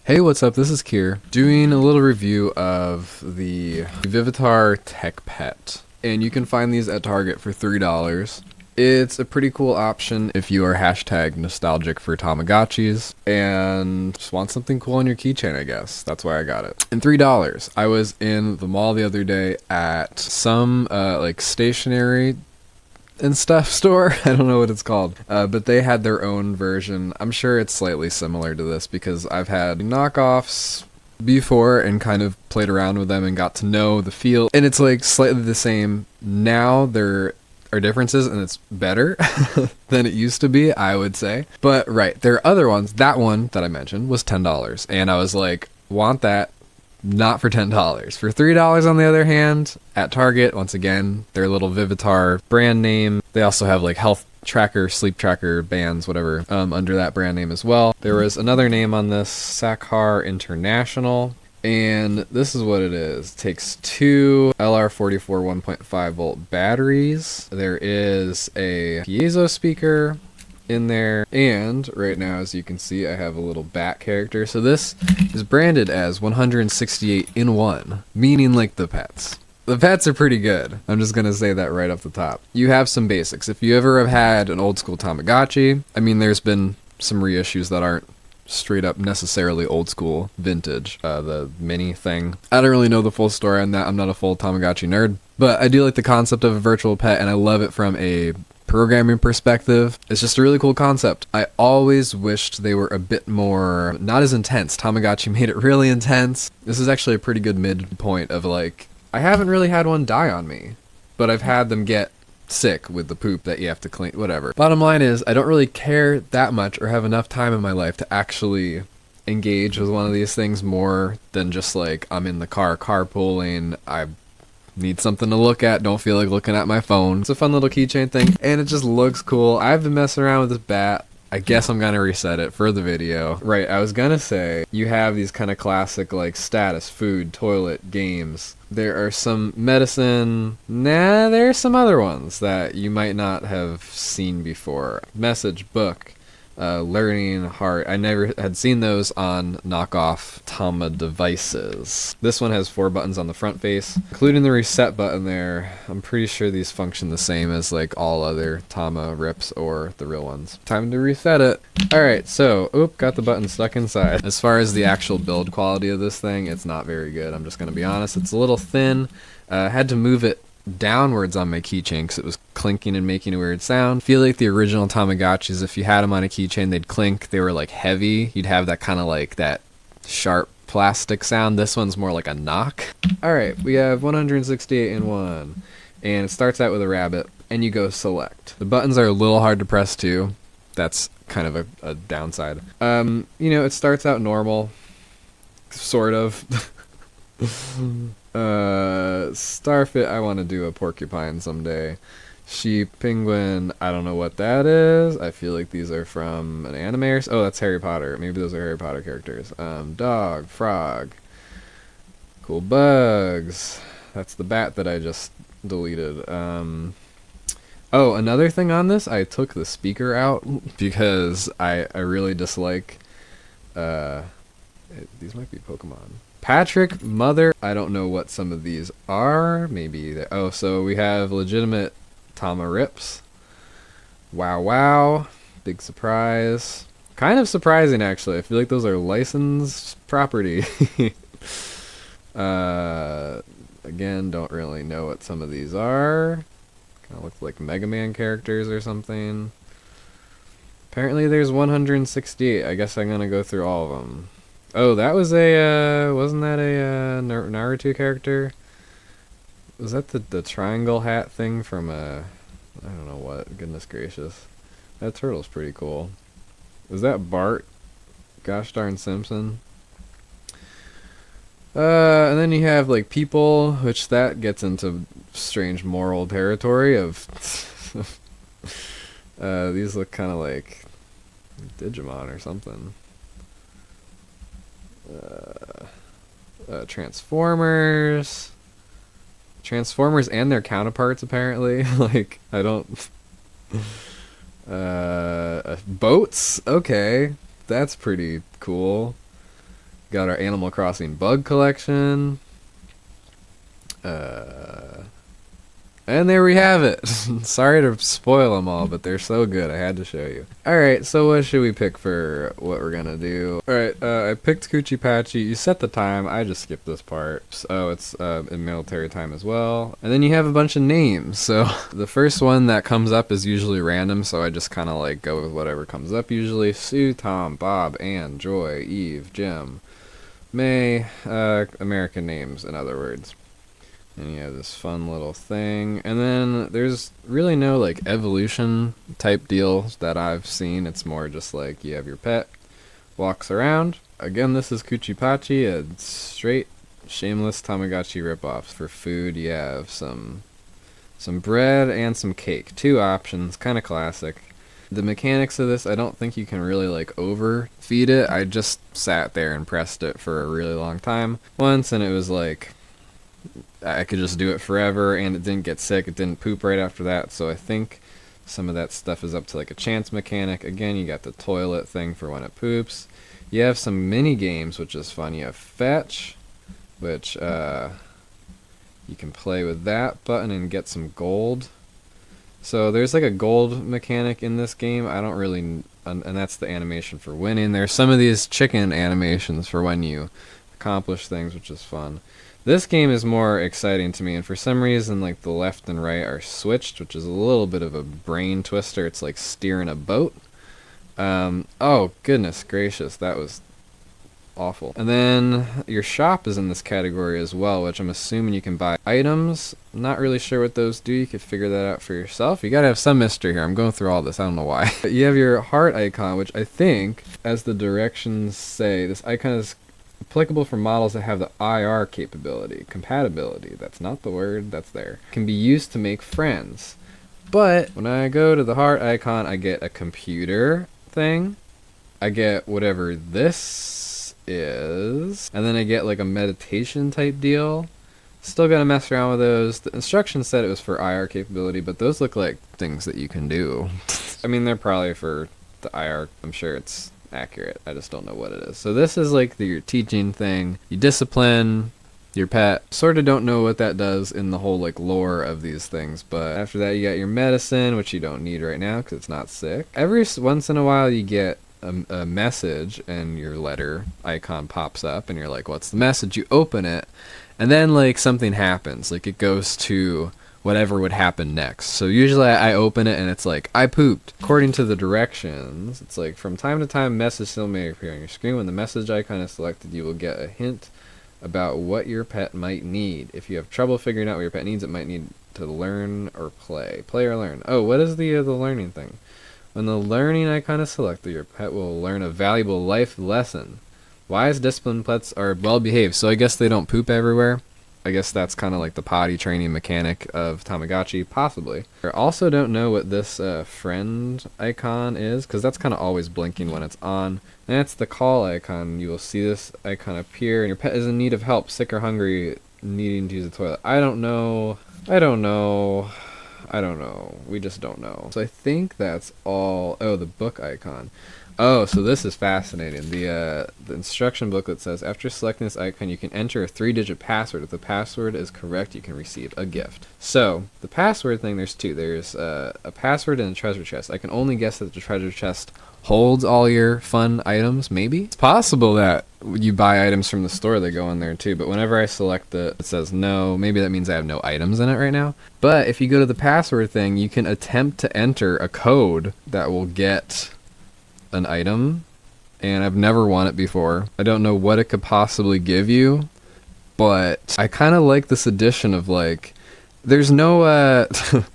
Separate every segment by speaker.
Speaker 1: Hey, what's up? This is Kier, doing a little review of the Vivitar TechPet. And you can find these at Target for $3. It's a pretty cool option if you are hashtag nostalgic for Tamagotchis and just want something cool on your keychain, I guess. That's why I got it. And $3. I was in the mall the other day at some like stationery and stuff store. I don't know what it's called, but they had their own version. I'm sure it's slightly similar to this because I've had knockoffs before and kind of played around with them and got to know the feel, and it's like slightly the same. Now there are differences and it's better than it used to be, I would say. But right, there are other ones. That one that I mentioned was $10, and I was like, want that. Not for $10. For $3 on the other hand, at Target, once again, their little Vivitar brand name. They also have like health tracker, sleep tracker, bands, whatever, under that brand name as well. There was another name on this, Sakhar International. And this is what it is. It takes two LR44 1.5 volt batteries. There is a piezo speaker in there, and right now, as you can see, I have a little bat character. So this is branded as 168 in one, meaning like the pets. The pets are pretty good. I'm just gonna say that right off the top. You have some basics. If you ever have had an old school Tamagotchi, I mean, there's been some reissues that aren't straight up necessarily old school vintage. The mini thing, I don't really know the full story on that. I'm not a full Tamagotchi nerd, but I do like the concept of a virtual pet, and I love it from a programming perspective. It's just a really cool concept. I always wished they were a bit more, not as intense. Tamagotchi made it really intense. This is actually a pretty good midpoint of like, I haven't really had one die on me, but I've had them get sick with the poop that you have to clean, whatever. Bottom line is, I don't really care that much or have enough time in my life to actually engage with one of these things more than just like, I'm in the car carpooling, I need something to look at, don't feel like looking at my phone. It's a fun little keychain thing, and it just looks cool. I've been messing around with this bat. I guess I'm gonna reset it for the video. Right, I was gonna say, you have these kind of classic like status, food, toilet, games. There are some medicine. Nah, there are some other ones that you might not have seen before. Message, book, learning, heart. I never had seen those on knockoff Tama devices. This one has 4 buttons on the front face, including the reset button there. I'm pretty sure these function the same as like all other Tama rips or the real ones. Time to reset it. Alright, so, oop, got the button stuck inside. As far as the actual build quality of this thing, it's not very good. I'm just gonna be honest. It's a little thin. Had to move it downwards on my keychain because it was clinking and making a weird sound. I feel like the original Tamagotchis, if you had them on a keychain, they'd clink. They were like heavy. You'd have that kind of like that sharp plastic sound. This one's more like a knock. Alright, we have 168 in one, and it starts out with a rabbit, and you go select. The buttons are a little hard to press too. That's kind of a downside. You know, it starts out normal, sort of. Starfit, I want to do a porcupine someday. Sheep, penguin, I don't know what that is. I feel like these are from an anime or oh, that's Harry Potter. Maybe those are Harry Potter characters. Dog, frog. Cool bugs. That's the bat that I just deleted. Oh, another thing on this, I took the speaker out because I really dislike, these might be Pokemon. Patrick, Mother, I don't know what some of these are. Maybe, oh, so we have legitimate Tama rips. Wow, wow. Big surprise. Kind of surprising, actually. I feel like those are licensed property. Again, don't really know what some of these are. Kind of look like Mega Man characters or something. Apparently there's 168. I guess I'm gonna go through all of them. Oh, that was a, wasn't that a Naruto character? Was that the triangle hat thing from I don't know what, goodness gracious. That turtle's pretty cool. Was that Bart? Gosh darn Simpson. And then you have like people, which that gets into strange moral territory of these look kind of like Digimon or something. Transformers and their counterparts apparently. Like, I don't boats, okay, that's pretty cool. Got our Animal Crossing bug collection. And there we have it. Sorry to spoil them all, but they're so good. I had to show you. Alright, so what should we pick for what we're gonna do? Alright, I picked Coochie Patchy. You set the time. I just skipped this part. So it's in military time as well. And then you have a bunch of names. So the first one that comes up is usually random, so I just kind of like go with whatever comes up usually. Sue, Tom, Bob, Ann, Joy, Eve, Jim, May, American names, in other words. And you have this fun little thing. And then there's really no like evolution type deals that I've seen. It's more just like you have your pet, walks around. Again, this is Coochie Patchy, a straight shameless Tamagotchi ripoff. For food, you have some bread and some cake. 2 options, kind of classic. The mechanics of this, I don't think you can really like overfeed it. I just sat there and pressed it for a really long time once, and it was like I could just do it forever, and it didn't get sick. It didn't poop right after that. So I think some of that stuff is up to like a chance mechanic. Again, you got the toilet thing for when it poops. You have some mini games, which is fun. You have fetch, which you can play with that button and get some gold. So there's like a gold mechanic in this game. I don't really, and that's the animation for winning. There's some of these chicken animations for when you accomplish things, which is fun. This game is more exciting to me, and for some reason, like, the left and right are switched, which is a little bit of a brain twister. It's like steering a boat. Oh, goodness gracious, that was awful. And then your shop is in this category as well, which I'm assuming you can buy items. Not really sure what those do. You could figure that out for yourself. You gotta have some mystery here. I'm going through all this. I don't know why. You have your heart icon, which I think, as the directions say, this icon is applicable for models that have the IR compatibility. That's not the word, that's there. Can be used to make friends. But when I go to the heart icon, I get a computer thing. I get whatever this is. And then I get like a meditation type deal. Still gotta mess around with those. The instructions said it was for IR capability, but those look like things that you can do. I mean, they're probably for the IR. I'm sure it's accurate. I just don't know what it is. So this is like your teaching thing. You discipline your pet. Sort of don't know what that does in the whole like lore of these things, but after that you got your medicine, which you don't need right now because it's not sick. Every once in a while you get a message and your letter icon pops up and you're like, what's the message? You open it and then like something happens. Like it goes to whatever would happen next. So usually I open it and it's like, I pooped. According to the directions, it's like, from time to time, message still may appear on your screen. When the message icon is selected, you will get a hint about what your pet might need. If you have trouble figuring out what your pet needs, it might need to learn or play. Play or learn. Oh, what is the learning thing? When the learning icon is selected, your pet will learn a valuable life lesson. Wise, disciplined pets are well behaved. So I guess they don't poop everywhere. I guess that's kind of like the potty training mechanic of Tamagotchi, possibly. I also don't know what this friend icon is, because that's kind of always blinking when it's on. And that's the call icon. You will see this icon appear, and your pet is in need of help, sick or hungry, needing to use the toilet. I don't know. We just don't know. So I think that's all. Oh, the book icon. Oh, so this is fascinating. The instruction booklet says, after selecting this icon, you can enter a 3-digit password. If the password is correct, you can receive a gift. So, the password thing, there's 2. There's a password and a treasure chest. I can only guess that the treasure chest holds all your fun items, maybe? It's possible that you buy items from the store, they go in there too, but whenever I select it says no. Maybe that means I have no items in it right now. But if you go to the password thing, you can attempt to enter a code that will get an item, and I've never won it before. I don't know what it could possibly give you, but I kind of like this addition of like, there's no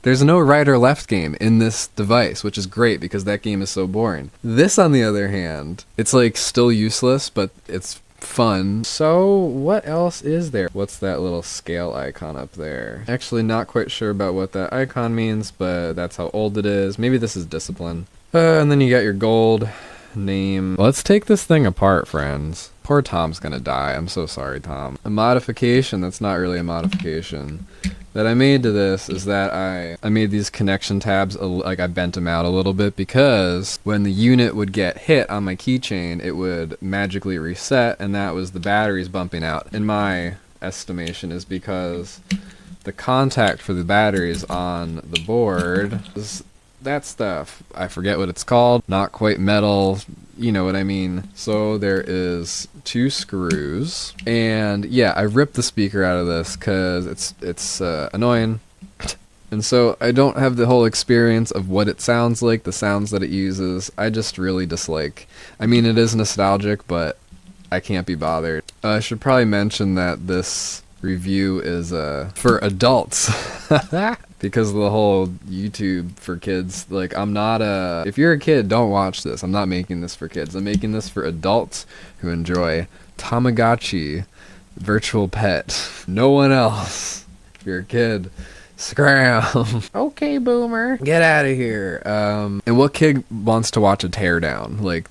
Speaker 1: there's no right or left game in this device, which is great because that game is so boring. This, on the other hand, it's like still useless, but it's fun. So what else is there? What's that little scale icon up there? Actually not quite sure about what that icon means, but that's how old it is. Maybe this is discipline. And then you got your gold name. Let's take this thing apart, friends. Poor Tom's gonna die. I'm so sorry, Tom. A modification that's not really a modification. that I made to this is that I made these connection tabs, like I bent them out a little bit because when the unit would get hit on my keychain, it would magically reset, and that was the batteries bumping out. In my estimation is because the contact for the batteries on the board is that stuff. I forget what it's called. Not quite metal. You know what I mean. So there is 2 screws, and yeah, I ripped the speaker out of this because it's annoying. And so I don't have the whole experience of what it sounds like, the sounds that it uses. I just really dislike. I mean, it is nostalgic, but I can't be bothered. I should probably mention that this review is for adults. Because of the whole YouTube for kids. Like, I'm not if you're a kid, don't watch this. I'm not making this for kids. I'm making this for adults who enjoy Tamagotchi, virtual pet. No one else. If you're a kid, scram. Okay, boomer. Get out of here. And what kid wants to watch a teardown? Like,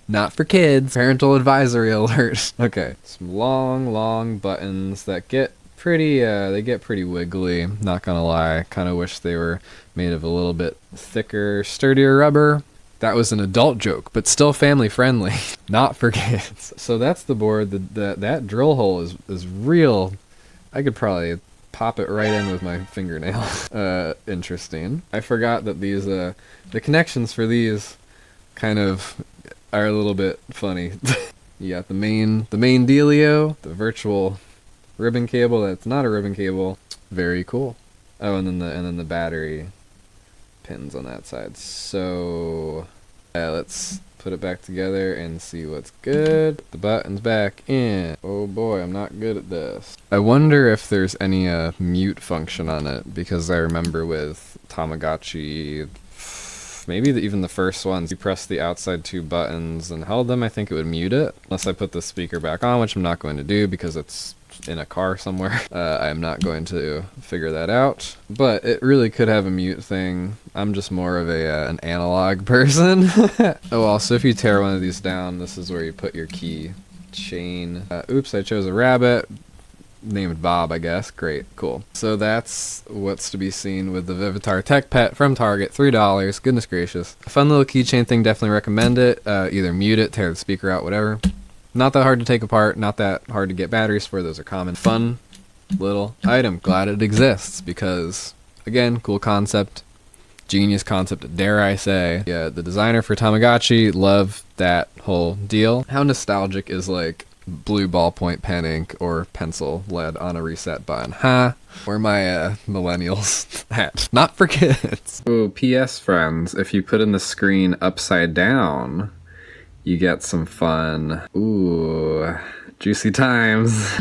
Speaker 1: not for kids. Parental advisory alert. Okay. Some long buttons that get pretty, they get pretty wiggly, not gonna lie. Kind of wish they were made of a little bit thicker, sturdier rubber. That was an adult joke, but still family friendly. Not for kids. So that's the board. That drill hole is real. I could probably pop it right in with my fingernail. Interesting. I forgot that these, the connections for these kind of are a little bit funny. You got the main dealio, the virtual ribbon cable that's not a ribbon cable. Very cool. Oh, and then the battery pins on that side. So let's put it back together and see what's good. Put the buttons back in. Oh boy, I'm not good at this. I wonder if there's any mute function on it, because I remember with Tamagotchi, maybe even the first ones, you press the outside 2 buttons and held them, I think it would mute it. Unless I put the speaker back on, which I'm not going to do because it's in a car somewhere. I'm not going to figure that out, but it really could have a mute thing. I'm just more of an analog person. Oh, also, if you tear one of these down, this is where you put your key chain. Oops, I chose a rabbit. Named Bob, I guess. Great, cool. So that's what's to be seen with the Vivitar TechPet from Target, $3. Goodness gracious. A fun little keychain thing, definitely recommend it. Either mute it, tear the speaker out, whatever. Not that hard to take apart, not that hard to get batteries for, those are common. Fun little item. Glad it exists because, again, cool concept. Genius concept, dare I say. Yeah, the designer for Tamagotchi, love that whole deal. How nostalgic is like blue ballpoint pen ink or pencil lead on a reset button? Huh? Where my millennials at? Not for kids. Oh, P.S. friends, if you put in the screen upside down, you get some fun. Ooh, juicy times.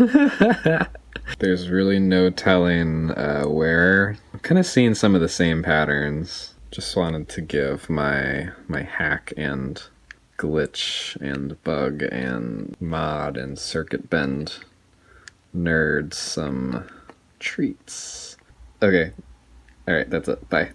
Speaker 1: There's really no telling where. I'm kind of seeing some of the same patterns. Just wanted to give my hack and glitch and bug and mod and circuit bend nerds some treats. Okay. Alright, that's it. Bye.